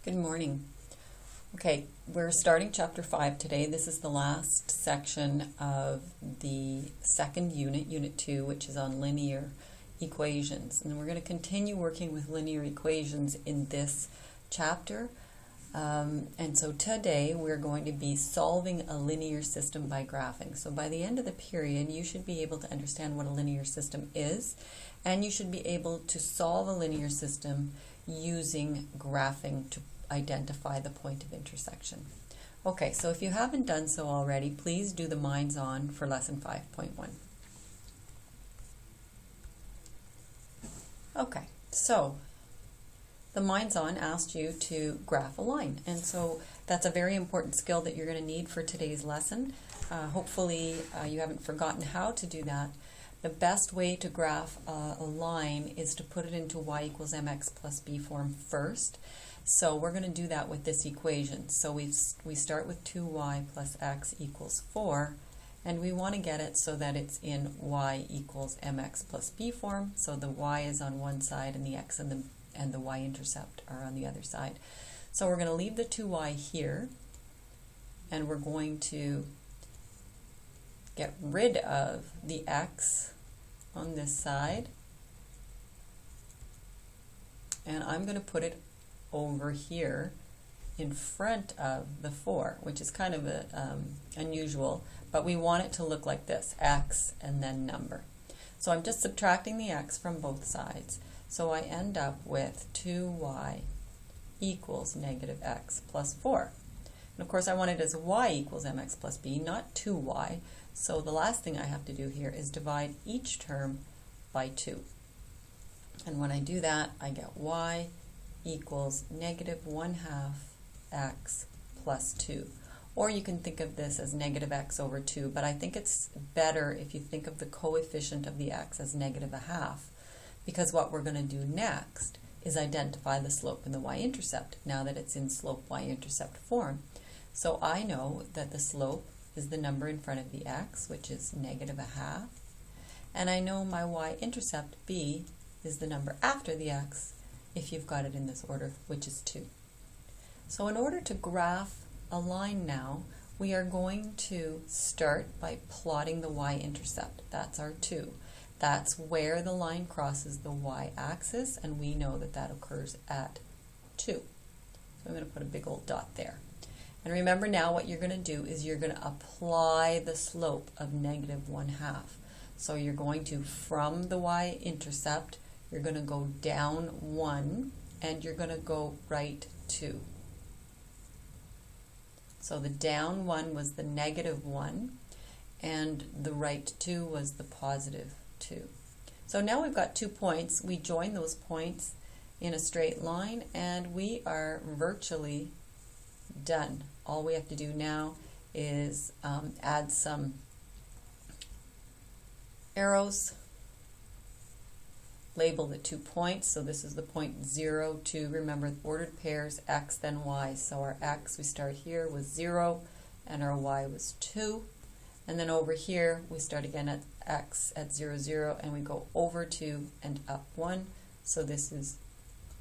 Good morning. Okay, we're starting chapter 5 today. This is the last section of the second unit, unit 2, which is on linear equations. And we're going to continue working with linear equations in this chapter. And so today we're going to be solving a linear system by graphing. So by the end of the period, you should be able to understand what a linear system is, and you should be able to solve a linear system using graphing to identify the point of intersection. Okay, so if you haven't done so already, please do the Minds On for lesson 5.1. Okay, so the Minds On asked you to graph a line, and so that's a very important skill that you're going to need for today's lesson. Hopefully you haven't forgotten how to do that. The best way to graph a line is to put it into y equals mx plus b form first. So we're going to do that with this equation. So we start with 2y plus x equals 4, and we want to get it so that it's in y equals mx plus b form. So the y is on one side and the x and the y-intercept are on the other side. So we're going to leave the 2y here, and we're going to get rid of the x on this side, and I'm going to put it over here in front of the 4, which is kind of unusual, but we want it to look like this, x and then number. So I'm just subtracting the x from both sides. So I end up with 2y equals negative x plus 4. And of course I want it as y equals mx plus b, not 2y. So the last thing I have to do here is divide each term by 2. And when I do that, I get y equals negative 1/2 x plus 2. Or you can think of this as negative x over 2, but I think it's better if you think of the coefficient of the x as negative 1/2, because what we're going to do next is identify the slope in the y-intercept, now that it's in slope y-intercept form. So I know that the slope is the number in front of the x, which is negative 1/2, and I know my y-intercept b is the number after the x, if you've got it in this order, which is 2. So in order to graph a line now, we are going to start by plotting the y-intercept. That's our 2. That's where the line crosses the y-axis, and we know that that occurs at 2. So I'm going to put a big old dot there. And remember now what you're going to do is you're going to apply the slope of negative 1/2. So you're going to, from the y-intercept, you're going to go down 1, and you're going to go right 2. So the down 1 was the negative 1, and the right 2 was the positive 2. So now we've got 2 points. We join those points in a straight line, and we are virtually done. All we have to do now is add some arrows, label the 2 points. So this is the point 0, 2. Remember, ordered pairs, x then y. So our x, we start here, was 0, and our y was 2. And then over here, we start again at x at 0, 0, and we go over 2 and up 1. So this is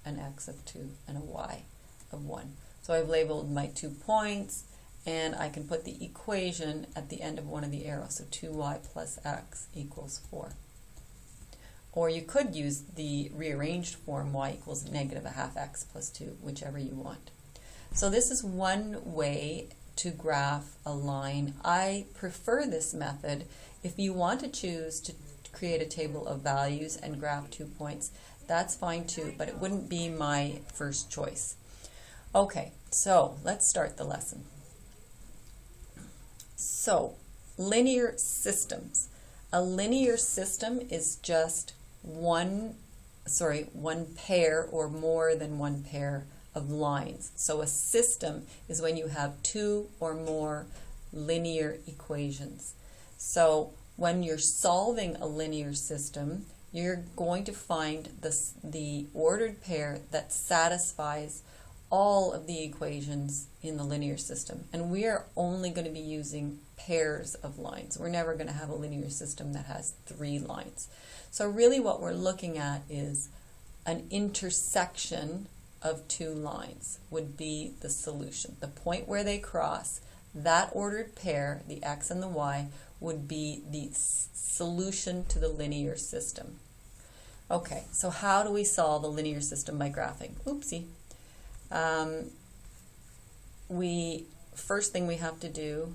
an x of 2 and a y of 1. So I've labeled my 2 points, and I can put the equation at the end of one of the arrows. So 2y plus x equals 4. Or you could use the rearranged form, y equals negative 1/2 x plus 2, whichever you want. So this is one way to graph a line. I prefer this method. If you want to choose to create a table of values and graph 2 points, that's fine too, but it wouldn't be my first choice. Okay, so let's start the lesson. So, linear systems. A linear system is just one pair or more than one pair of lines. So a system is when you have 2 or more linear equations. So when you're solving a linear system, you're going to find the ordered pair that satisfies all of the equations in the linear system. And we are only going to be using pairs of lines. We're never going to have a linear system that has 3 lines. So really what we're looking at is an intersection of two lines would be the solution. The point where they cross, that ordered pair, the x and the y, would be the solution to the linear system. Okay, so how do we solve a linear system by graphing? Oopsie. First thing we have to do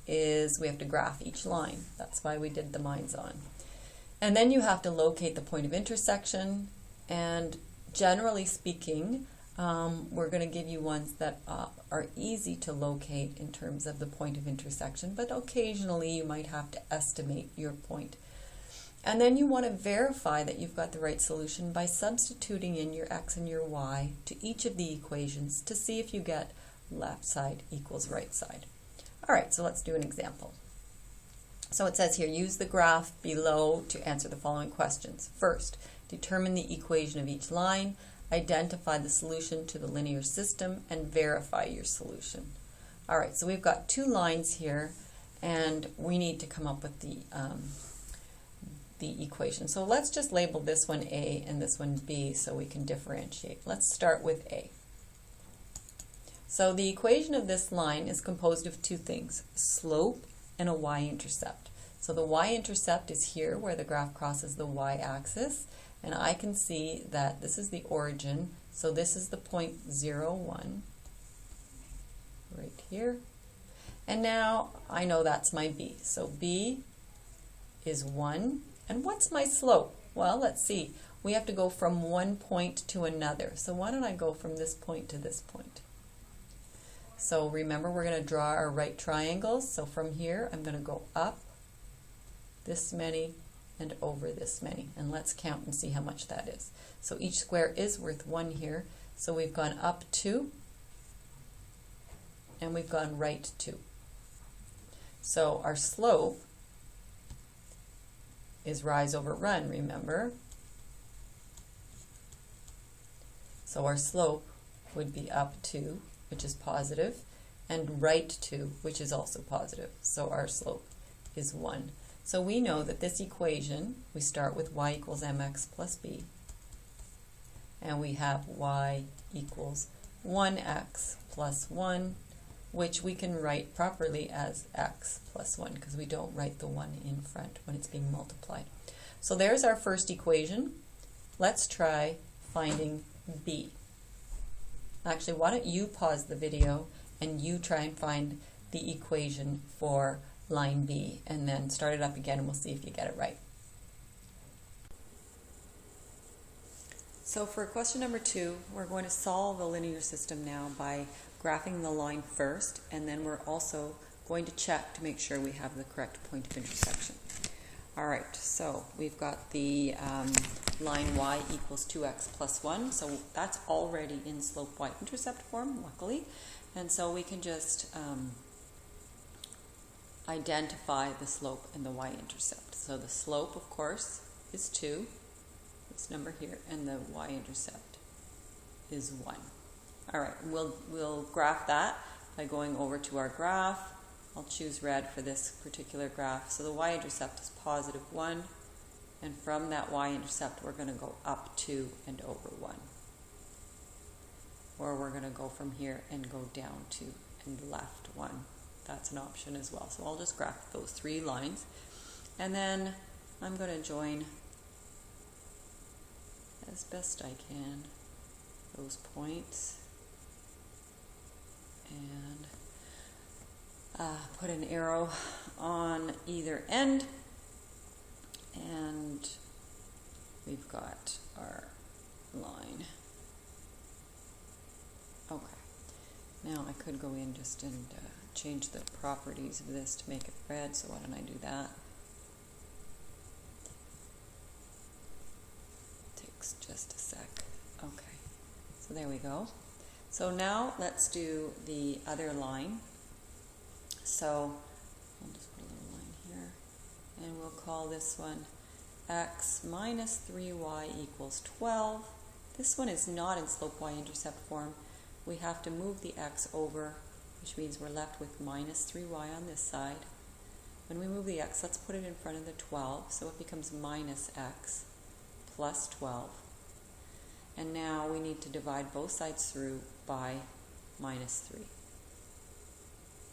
is we have to graph each line. That's why we did the minus on. And then you have to locate the point of intersection, and generally speaking, we're going to give you ones that are easy to locate in terms of the point of intersection, but occasionally you might have to estimate your point. And then you want to verify that you've got the right solution by substituting in your x and your y to each of the equations to see if you get left side equals right side. All right, so let's do an example. So it says here, use the graph below to answer the following questions. First, determine the equation of each line, identify the solution to the linear system, and verify your solution. All right, so we've got two lines here, and we need to come up with the equation. So let's just label this one A and this one B so we can differentiate. Let's start with A. So the equation of this line is composed of two things, slope and a y-intercept. So the y-intercept is here where the graph crosses the y-axis, and I can see that this is the origin, so this is the point 0, 1, right here. And now I know that's my B. So B is 1. And what's my slope? Well, let's see. We have to go from one point to another. So why don't I go from this point to this point? So remember, we're going to draw our right triangles. So from here, I'm going to go up this many and over this many. And let's count and see how much that is. So each square is worth 1 here. So we've gone up 2, and we've gone right 2. So our slope is rise over run, remember? So our slope would be up 2, which is positive, and right 2, which is also positive. So our slope is 1. So we know that this equation, we start with y equals mx plus b, and we have y equals 1x plus 1, which we can write properly as x plus 1 because we don't write the 1 in front when it's being multiplied. So there's our first equation. Let's try finding b. Actually, why don't you pause the video and you try and find the equation for line B, and then start it up again and we'll see if you get it right. So for question number 2, we're going to solve a linear system now by graphing the line first, and then we're also going to check to make sure we have the correct point of intersection. All right, so we've got the line y equals 2x plus 1, so that's already in slope y-intercept form, luckily, and so we can just identify the slope and the y-intercept. So the slope, of course, is 2, this number here, and the y-intercept is 1. All right, we'll graph that by going over to our graph. I'll choose red for this particular graph. So the y-intercept is positive 1, and from that y-intercept we're going to go up 2 and over 1. Or we're going to go from here and go down 2 and left 1. That's an option as well. So I'll just graph those 3 lines, and then I'm going to join as best I can those points and put an arrow on either end, and we've got our line. Okay, now I could go in just and change the properties of this to make it red, so why don't I do that? Takes just a sec. Okay, so there we go. So now let's do the other line. So I'll just put a little line here, and we'll call this one x minus 3y equals 12. This one is not in slope y-intercept form. We have to move the x over, which means we're left with minus 3y on this side. When we move the x, let's put it in front of the 12, so it becomes minus x plus 12. And now we need to divide both sides through by minus 3.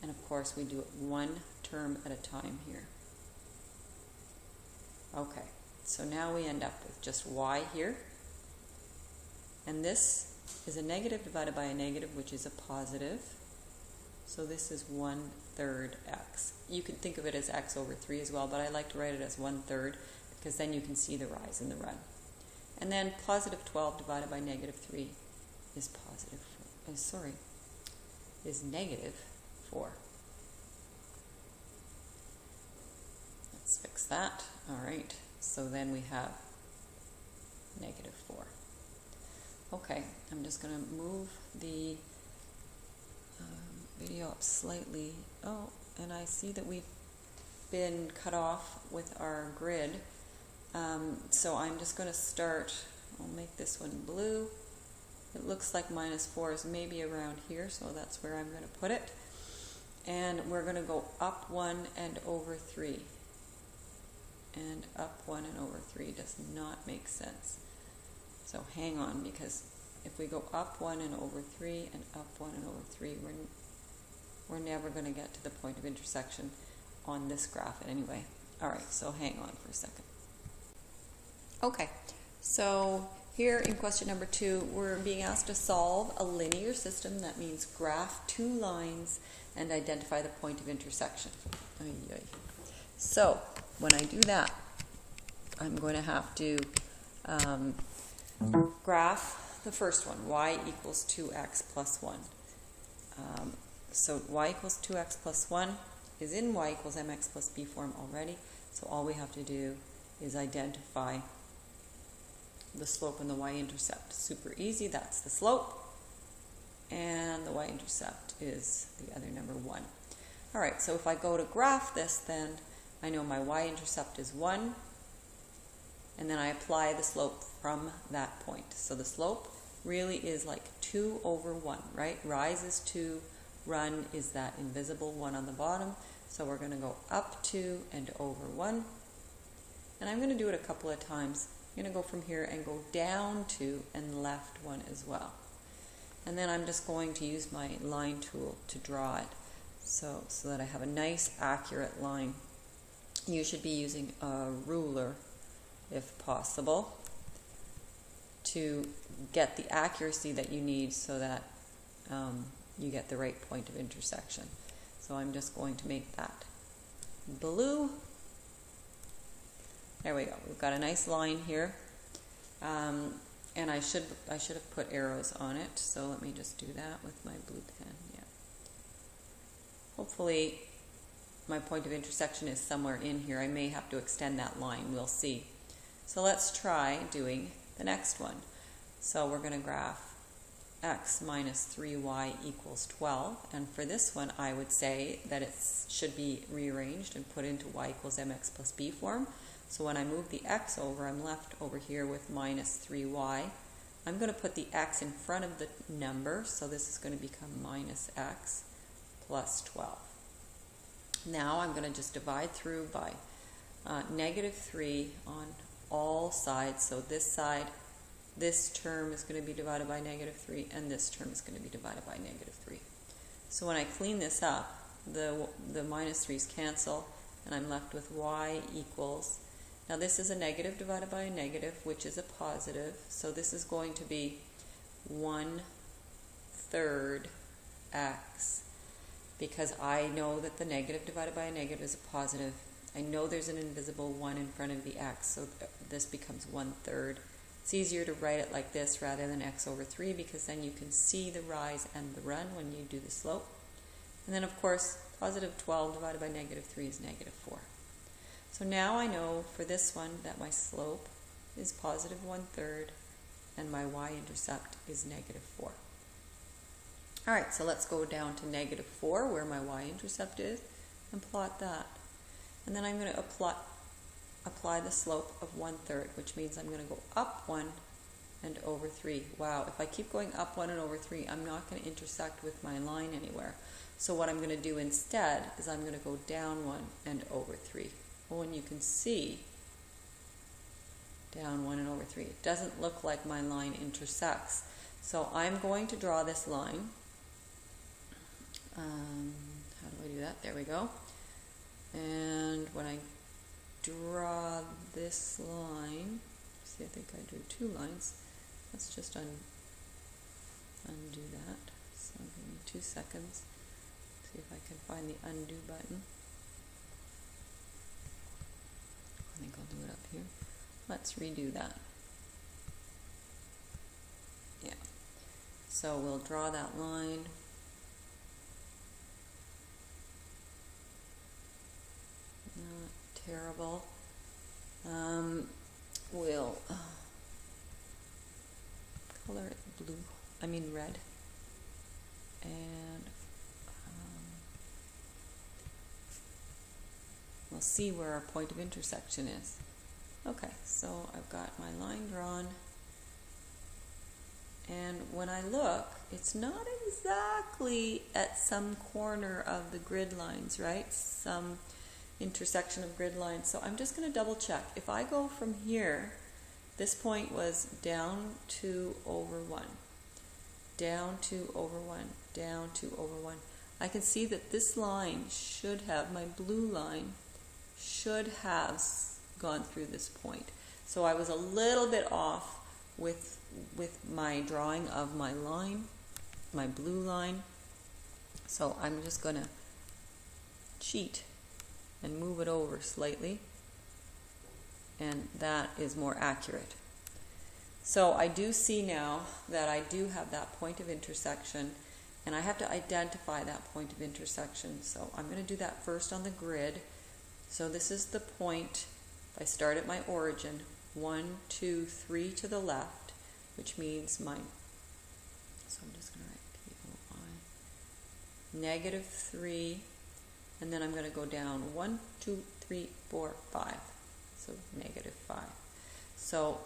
And of course we do it one term at a time here. Okay, so now we end up with just y here. And this is a negative divided by a negative, which is a positive. So this is 1/3 x. You can think of it as x over 3 as well, but I like to write it as 1/3 because then you can see the rise in the run. And then positive 12 divided by negative 3 is is negative 4. Let's fix that. All right, so then we have negative 4. Okay, I'm just going to move the video up slightly. Oh, and I see that we've been cut off with our grid. So I'm just going to start, I'll make this one blue. It looks like minus 4 is maybe around here, so that's where I'm going to put it. And we're going to go up 1 and over 3. And up 1 and over 3 does not make sense. So hang on, because if we go up 1 and over 3 and up 1 and over 3, we're never going to get to the point of intersection on this graph anyway. All right, so hang on for a second. Okay, so here in question number 2, we're being asked to solve a linear system. That means graph 2 lines and identify the point of intersection. So when I do that, I'm going to have to graph the first one, y equals 2x plus 1. So y equals 2x plus 1 is in y equals mx plus b form already. So all we have to do is identify the slope and the y-intercept. Super easy, that's the slope. And the y-intercept is the other number 1. All right, so if I go to graph this, then I know my y-intercept is 1. And then I apply the slope from that point. So the slope really is like 2 over 1, right? Rise is 2, run is that invisible 1 on the bottom. So we're going to go up 2 and over 1. And I'm going to do it a couple of times. I'm going to go from here and go down 2 and left 1 as well. And then I'm just going to use my line tool to draw it so that I have a nice accurate line. You should be using a ruler if possible to get the accuracy that you need so that you get the right point of intersection. So I'm just going to make that blue. There we go. We've got a nice line here. And I should have put arrows on it. So let me just do that with my blue pen. Yeah. Hopefully my point of intersection is somewhere in here. I may have to extend that line. We'll see. So let's try doing the next one. So we're going to graph x minus 3y equals 12. And for this one, I would say that it should be rearranged and put into y equals mx plus b form. So when I move the x over, I'm left over here with minus 3y. I'm going to put the x in front of the number, so this is going to become minus x plus 12. Now I'm going to just divide through by negative 3 on all sides. So this side, this term is going to be divided by negative 3, and this term is going to be divided by negative 3. So when I clean this up, the minus 3's cancel, and I'm left with y equals, now this is a negative divided by a negative, which is a positive, so this is going to be 1/3 x, because I know that the negative divided by a negative is a positive. I know there's an invisible 1 in front of the x, so this becomes 1/3. It's easier to write it like this rather than x over 3, because then you can see the rise and the run when you do the slope. And then of course, positive 12 divided by negative 3 is negative 4. So now I know for this one that my slope is positive 1/3 and my y-intercept is negative 4. All right, so let's go down to negative 4 where my y-intercept is and plot that. And then I'm going to apply the slope of 1/3, which means I'm going to go up 1 and over 3. Wow, if I keep going up 1 and over 3, I'm not going to intersect with my line anywhere. So what I'm going to do instead is I'm going to go down 1 and over 3. Oh, and you can see down 1 and over 3. It doesn't look like my line intersects. So I'm going to draw this line. How do I do that? There we go. And when I draw this line, see, I think I drew 2 lines. Let's just undo that. So give me 2 seconds. See if I can find the undo button. I think I'll do it up here. Let's redo that. Yeah. So we'll draw that line. Not terrible. We'll color it blue. I mean red. And we'll see where our point of intersection is. Okay, so I've got my line drawn. And when I look, it's not exactly at some corner of the grid lines, right? Some intersection of grid lines. So I'm just going to double check. If I go from here, this point was down 2 over 1, down 2 over 1, down 2 over 1. I can see that this line should have, my blue line, should have gone through this point. So I was a little bit off with my drawing of my line, my blue line. So I'm just going to cheat and move it over slightly, and that is more accurate. So I do see now that I do have that point of intersection, and I have to identify that point of intersection. So I'm going to do that first on the grid. So this is the point. If I start at my origin, 1, 2, 3 to the left, which means my, so I'm just going to write -3, and then I'm going to go down 1, 2, 3, 4, 5. So -5. So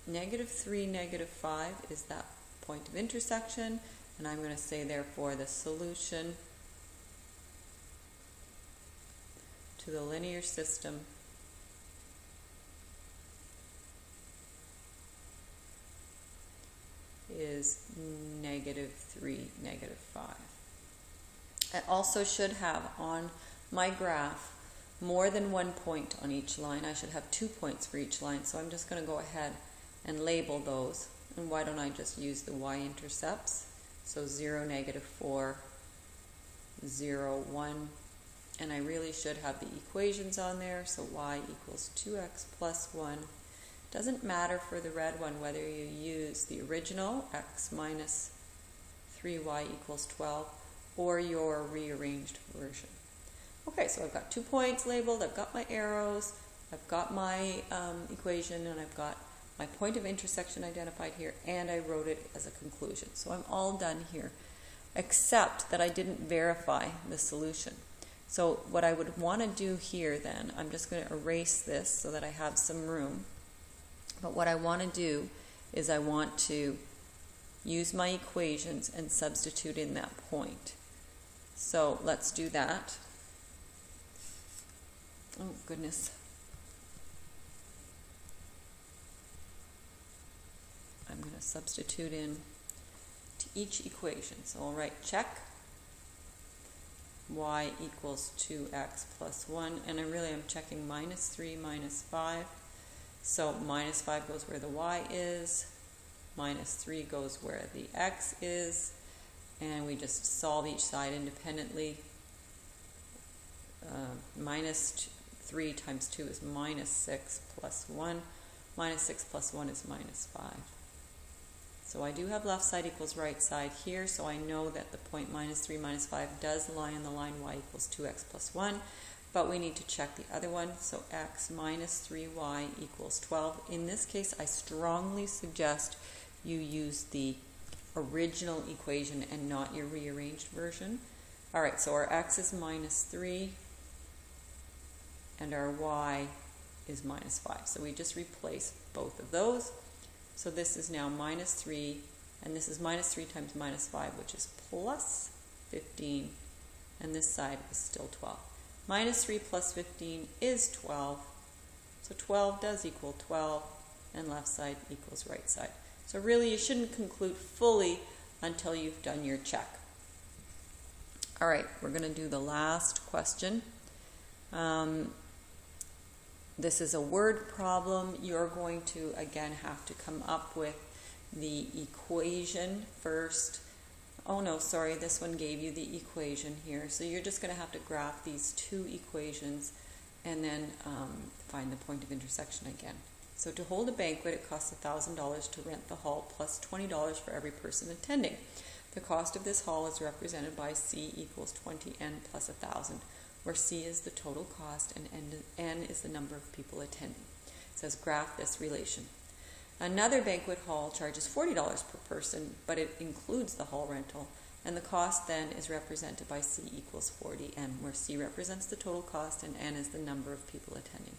-3, -5 is that point of intersection, and I'm going to say therefore the solution to the linear system is -3, -5. I also should have on my graph more than 1 point on each line. I should have 2 points for each line. So I'm just going to go ahead and label those. And why don't I just use the y-intercepts? So 0, -4, 0, 1. And I really should have the equations on there. So y equals 2x plus 1. Doesn't matter for the red one whether you use the original x minus 3y equals 12 or your rearranged version. Okay, so I've got 2 points labeled, I've got my arrows, I've got my equation, and I've got my point of intersection identified here, and I wrote it as a conclusion. So I'm all done here, except that I didn't verify the solution. So what I would want to do here then, I'm just going to erase this so that I have some room. But what I want to do is I want to use my equations and substitute in that point. So let's do that. Oh, goodness. I'm going to substitute in to each equation. So I'll write check y equals 2x plus 1. And I really am checking -3, -5. So -5 goes where the y is. -3 goes where the x is. And we just solve each side independently. -3 times 2 is -6 plus 1. -6 plus 1 is -5. So I do have left side equals right side here, so I know that the point -3, -5 does lie on the line y equals 2x plus 1, but we need to check the other one. So x minus 3y equals 12. In this case, I strongly suggest you use the original equation and not your rearranged version. All right, so our x is -3 and our y is -5. So we just replace both of those. So this is now -3, and this is -3 times -5, which is plus 15, and this side is still 12. -3 plus 15 is 12, so 12 does equal 12, and left side equals right side. So really you shouldn't conclude fully until you've done your check. All right, we're going to do the last question. This is a word problem. You're going to, again, have to come up with the equation first. Oh no, sorry, this one gave you the equation here. So you're just going to have to graph these two equations and then find the point of intersection again. So to hold a banquet, it costs $1,000 to rent the hall plus $20 for every person attending. The cost of this hall is represented by C equals 20N plus 1,000, where C is the total cost and N is the number of people attending. It says graph this relation. Another banquet hall charges $40 per person, but it includes the hall rental, and the cost then is represented by C equals 40N, where C represents the total cost and N is the number of people attending.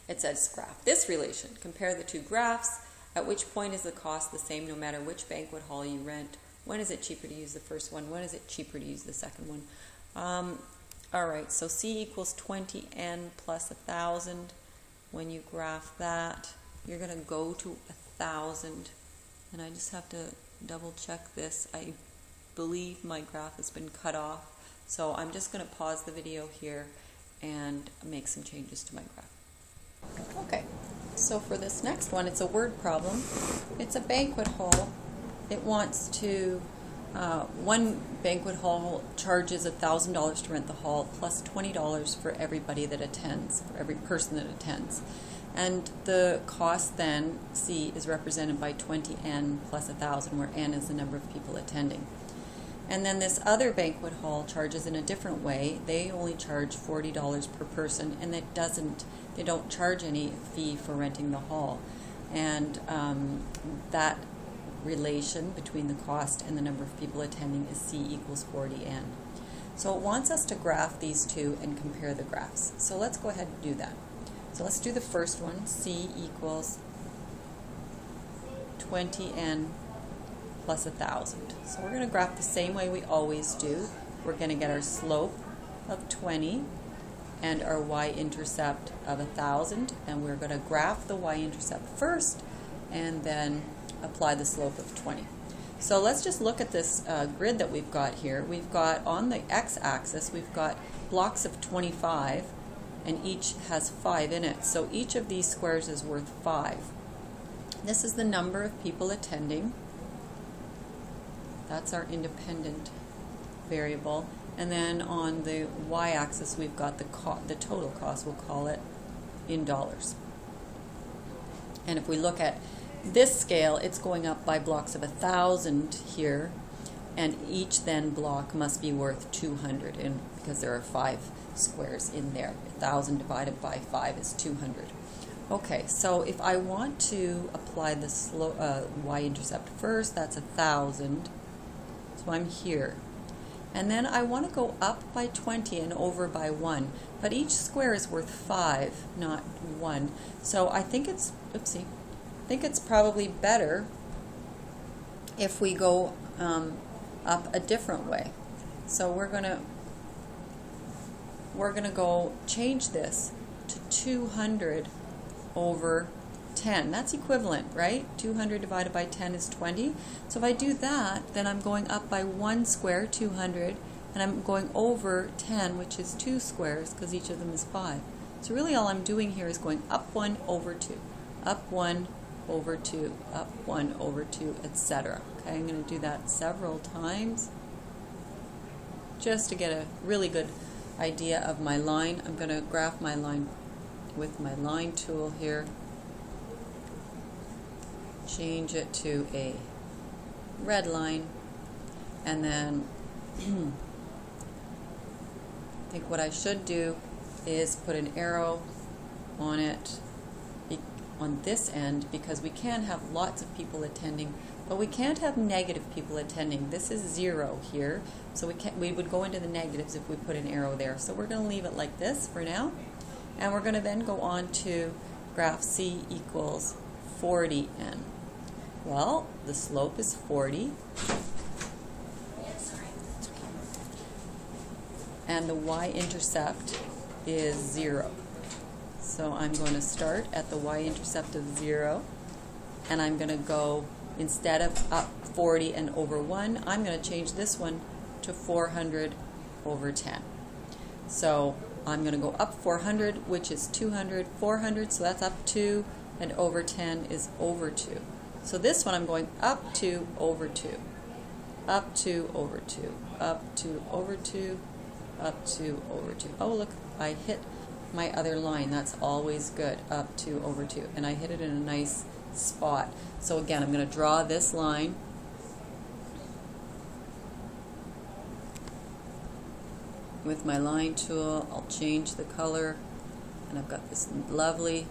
It says graph this relation. Compare the two graphs. At which point is the cost the same no matter which banquet hall you rent? When is it cheaper to use the first one? When is it cheaper to use the second one? All right, so C equals 20N plus 1,000. When you graph that, you're going to go to 1,000. And I just have to double check this. I believe my graph has been cut off. So I'm just going to pause the video here and make some changes to my graph. Okay, so for this next one, it's a word problem. It's a banquet hall. It wants to, one banquet hall charges $1,000 to rent the hall plus $20 for everybody that attends, for every person that attends. And the cost then, C, is represented by 20N plus 1,000, where N is the number of people attending. And then this other banquet hall charges in a different way. They only charge $40 per person, and they don't charge any fee for renting the hall. And that relation between the cost and the number of people attending is C equals 40N. So it wants us to graph these two and compare the graphs. So let's go ahead and do that. So let's do the first one. C equals 20N plus 1,000. So we're going to graph the same way we always do. We're going to get our slope of 20 and our y-intercept of 1,000, and we're going to graph the y-intercept first and then apply the slope of 20. So let's just look at this grid that we've got here. We've got on the x-axis, we've got blocks of 25, and each has 5 in it. So each of these squares is worth 5. This is the number of people attending. That's our independent variable. And then on the y-axis, we've got the total cost, we'll call it, in dollars. And if we look at this scale, it's going up by blocks of 1,000 here, and each then block must be worth 200, and because there are 5 squares in there. 1,000 divided by 5 is 200. Okay, so if I want to apply the y-intercept first, that's 1,000. So I'm here. And then I want to go up by 20 and over by 1. But each square is worth 5, not 1. So I think it's, I think it's probably better if we go up a different way. So we're gonna go change this to 200 over 10. That's equivalent, right? 200 divided by 10 is 20. So if I do that, then I'm going up by 1 square, 200, and I'm going over 10, which is 2 squares, because each of them is 5. So really all I'm doing here is going up 1 over 2, up 1 over 2, up 1 over 2, etc. Okay, I'm going to do that several times just to get a really good idea of my line. I'm going to graph my line with my line tool here. Change it to a red line, and then I think what I should do is put an arrow on it on this end, because we can have lots of people attending, but we can't have negative people attending. This is 0 here, so we would go into the negatives if we put an arrow there. So we're going to leave it like this for now, and we're going to then go on to graph C equals 40N. Well, the slope is 40, and the y-intercept is 0. So I'm going to start at the y-intercept of 0, and I'm going to go, instead of up 40 and over 1, I'm going to change this one to 400 over 10. So I'm going to go up 400, which is 200, 400, so that's up 2, and over 10 is over 2. So this one I'm going up 2 over 2, up 2 over 2, up 2 over 2, up 2 over 2. Oh, look, I hit my other line. That's always good, up 2 over 2. And I hit it in a nice spot. So again, I'm going to draw this line. With my line tool, I'll change the color, and I've got this lovely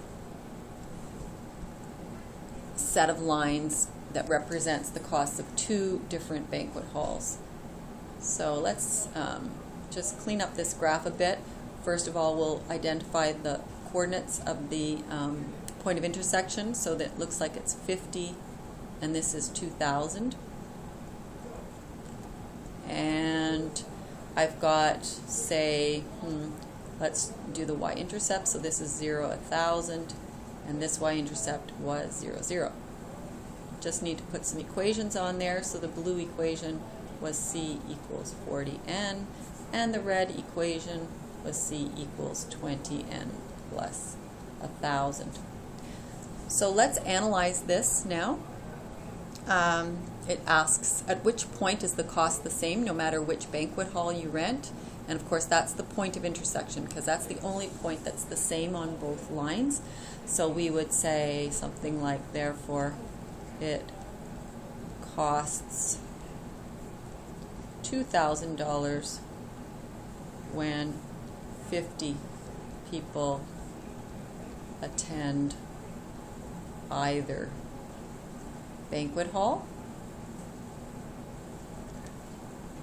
set of lines that represents the costs of 2 different banquet halls. So let's just clean up this graph a bit. First of all, we'll identify the coordinates of the point of intersection so that it looks like it's 50 and this is 2,000. And I've got, say, let's do the y-intercept. So this is 0, 1,000, and this y-intercept was 0, 0. Just need to put some equations on there. So the blue equation was c equals 40n, and the red equation was c equals 20n plus 1,000. So let's analyze this now. It asks, at which point is the cost the same no matter which banquet hall you rent? And of course that's the point of intersection, because that's the only point that's the same on both lines. So we would say something like, therefore it costs $2,000 when 50 people attend either banquet hall.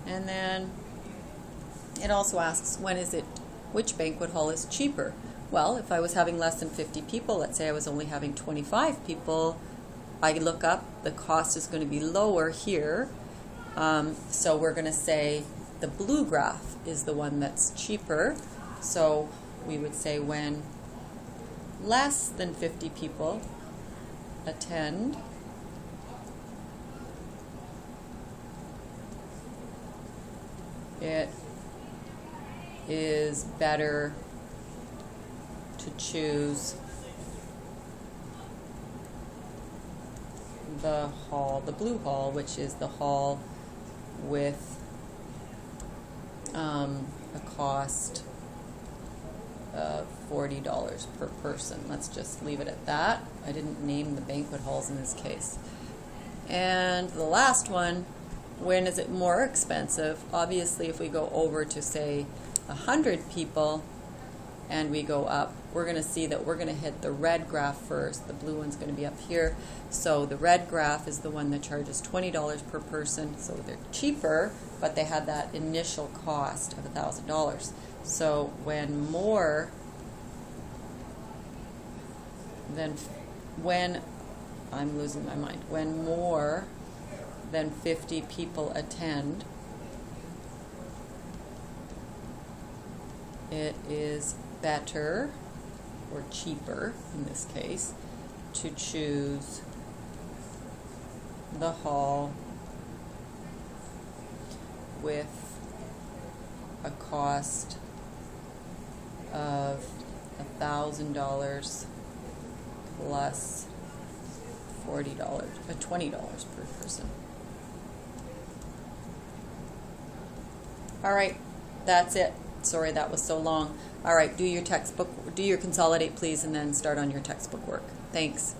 And then it also asks, which banquet hall is cheaper? Well, if I was having less than 50 people, let's say I was only having 25 people, I look up, the cost is going to be lower here. So we're going to say the blue graph is the one that's cheaper. So we would say when less than 50 people attend, it is better to choose the hall, the blue hall, which is the hall with a cost of $40 per person. Let's just leave it at that. I didn't name the banquet halls in this case. And the last one, when is it more expensive? Obviously, if we go over to, say, 100 people and we go up, we're going to see that we're going to hit the red graph first. The blue one's going to be up here. So the red graph is the one that charges $20 per person. So they're cheaper, but they had that initial cost of $1,000. So when more than, I'm losing my mind, when more than 50 people attend, it is better, or cheaper in this case, to choose the hall with a cost of $1,000 plus $20 per person. All right, that's it. Sorry that was so long. All right, do your textbook, do your consolidate please, and then start on your textbook work. Thanks.